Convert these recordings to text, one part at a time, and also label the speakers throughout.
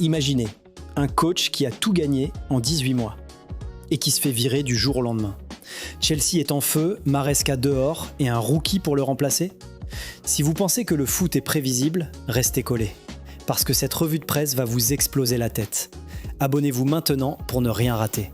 Speaker 1: Imaginez, un coach qui a tout gagné en 18 mois et qui se fait virer du jour au lendemain. Chelsea est en feu, Maresca dehors et un rookie pour le remplacer? Si vous pensez que le foot est prévisible, restez collés. Parce que cette revue de presse va vous exploser la tête. Abonnez-vous maintenant pour ne rien rater.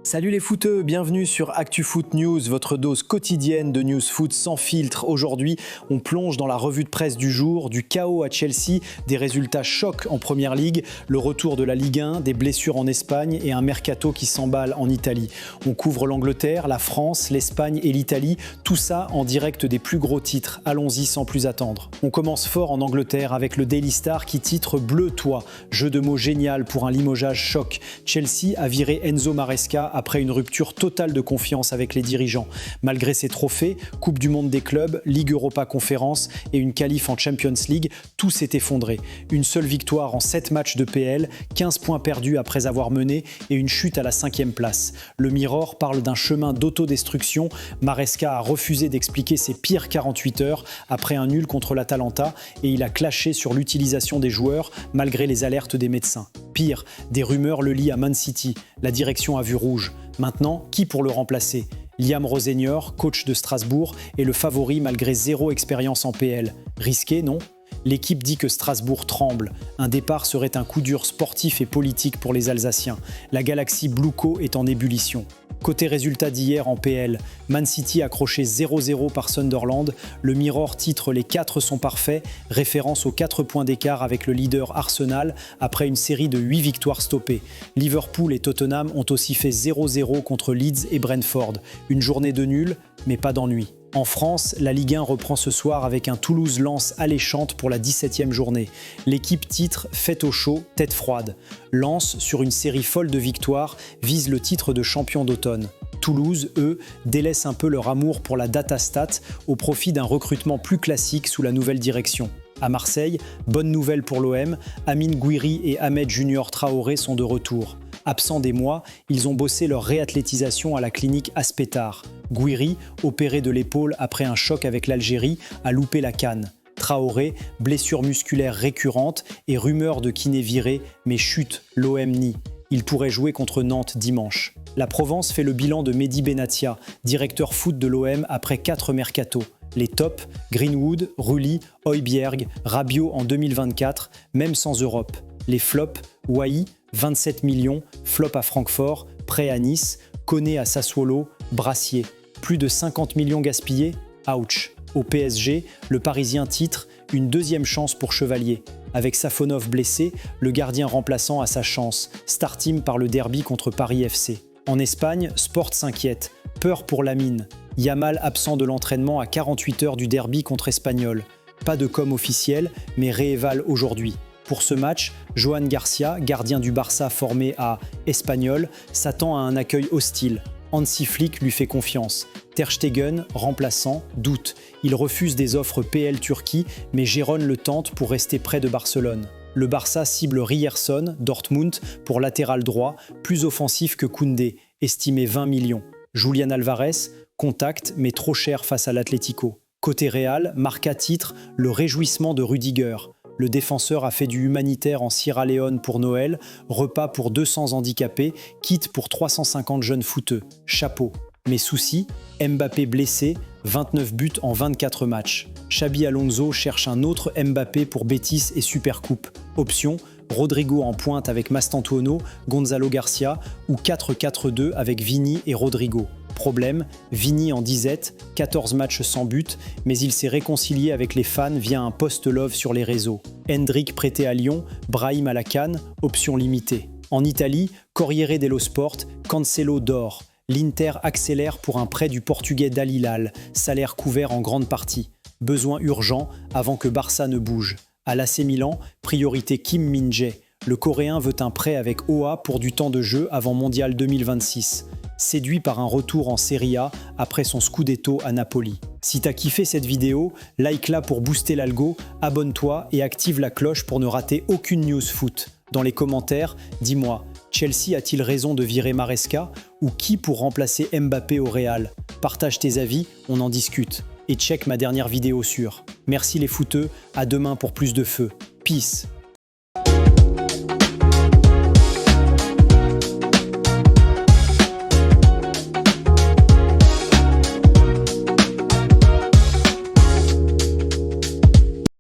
Speaker 1: Salut les footeux, bienvenue sur ActuFoot News, votre dose quotidienne de news foot sans filtre. Aujourd'hui, on plonge dans la revue de presse du jour, du chaos à Chelsea, des résultats chocs en Première Ligue, le retour de la Ligue 1, des blessures en Espagne et un mercato qui s'emballe en Italie. On couvre l'Angleterre, la France, l'Espagne et l'Italie, tout ça en direct des plus gros titres. Allons-y sans plus attendre. On commence fort en Angleterre avec le Daily Star qui titre « Bleu toi », jeu de mots génial pour un limogeage choc. Chelsea a viré Enzo Maresca après une rupture totale de confiance avec les dirigeants. Malgré ses trophées, Coupe du Monde des clubs, Ligue Europa Conférence et une qualif en Champions League, tout s'est effondré. Une seule victoire en 7 matchs de PL, 15 points perdus après avoir mené et une chute à la 5e place. Le Mirror parle d'un chemin d'autodestruction. Maresca a refusé d'expliquer ses pires 48 heures après un nul contre l'Atalanta et il a clashé sur l'utilisation des joueurs malgré les alertes des médecins. Pire, des rumeurs le lient à Man City. La direction a vu rouge. Maintenant, qui pour le remplacer? Liam Rosenior, coach de Strasbourg, est le favori malgré zéro expérience en PL. Risqué, non? L'équipe dit que Strasbourg tremble. Un départ serait un coup dur sportif et politique pour les Alsaciens. La galaxie Bluco est en ébullition. Côté résultat d'hier en PL, Man City accroché 0-0 par Sunderland, le Mirror titre « Les 4 sont parfaits », référence aux 4 points d'écart avec le leader Arsenal après une série de 8 victoires stoppées. Liverpool et Tottenham ont aussi fait 0-0 contre Leeds et Brentford. Une journée de nul, mais pas d'ennui. En France, la Ligue 1 reprend ce soir avec un Toulouse-Lens alléchante pour la 17e journée. L'équipe titre « Fête au chaud, tête froide ». Lens, sur une série folle de victoires, vise le titre de champion d'automne. Toulouse, eux, délaissent un peu leur amour pour la datastat au profit d'un recrutement plus classique sous la nouvelle direction. À Marseille, bonne nouvelle pour l'OM, Amine Gouiri et Ahmed Junior Traoré sont de retour. Absents des mois, ils ont bossé leur réathlétisation à la clinique Aspetar. Gouiri, opéré de l'épaule après un choc avec l'Algérie, a loupé la CAN. Traoré, blessure musculaire récurrente et rumeur de kiné viré, mais chute, l'OM nie. Il pourrait jouer contre Nantes dimanche. La Provence fait le bilan de Mehdi Benatia, directeur foot de l'OM après 4 mercatos. Les tops, Greenwood, Rulli, Højbjerg, Rabiot en 2024, même sans Europe. Les flops, Wai, 27 millions, flop à Francfort, prêt à Nice, Koné à Sassuolo, Brassier. Plus de 50 millions gaspillés, ouch. Au PSG, le Parisien titre « Une deuxième chance pour Chevalier ». Avec Safonov blessé, le gardien remplaçant a sa chance, start-team par le derby contre Paris FC. En Espagne, Sport s'inquiète, peur pour Lamine. Yamal absent de l'entraînement à 48 heures du derby contre Espanyol. Pas de com officiel, mais rééval aujourd'hui. Pour ce match, Johan Garcia, gardien du Barça formé à Espanyol, s'attend à un accueil hostile. Hansi Flick lui fait confiance. Ter Stegen, remplaçant, doute. Il refuse des offres PL Turquie, mais Gérone le tente pour rester près de Barcelone. Le Barça cible Ryerson, Dortmund, pour latéral droit, plus offensif que Koundé, estimé 20 millions. Julian Alvarez, contact, mais trop cher face à l'Atlético. Côté Real, Marca titre « Le réjouissement de Rudiger ». Le défenseur a fait du humanitaire en Sierra Leone pour Noël, repas pour 200 handicapés, kit pour 350 jeunes footeux. Chapeau. Mais souci, Mbappé blessé, 29 buts en 24 matchs. Xabi Alonso cherche un autre Mbappé pour Betis et Supercoupe. Option, Rodrigo en pointe avec Mastantuono, Gonzalo Garcia ou 4-4-2 avec Vini et Rodrigo. Problème, Vini en disette, 14 matchs sans but, mais il s'est réconcilié avec les fans via un post-love sur les réseaux. Hendrick prêté à Lyon, Brahim à la CAN, option limitée. En Italie, Corriere dello Sport, Cancelo dort. L'Inter accélère pour un prêt du Portugais d'Al Hilal, salaire couvert en grande partie. Besoin urgent avant que Barça ne bouge. À l'AC Milan, priorité Kim Min-jae. Le Coréen veut un prêt avec OA pour du temps de jeu avant Mondial 2026. Séduit par un retour en Serie A après son Scudetto à Napoli. Si t'as kiffé cette vidéo, like-la pour booster l'algo, abonne-toi et active la cloche pour ne rater aucune news foot. Dans les commentaires, dis-moi, Chelsea a-t-il raison de virer Maresca? Ou qui pour remplacer Mbappé au Real? Partage tes avis, on en discute. Et check ma dernière vidéo sur. Merci les footeux, à demain pour plus de feu. Peace.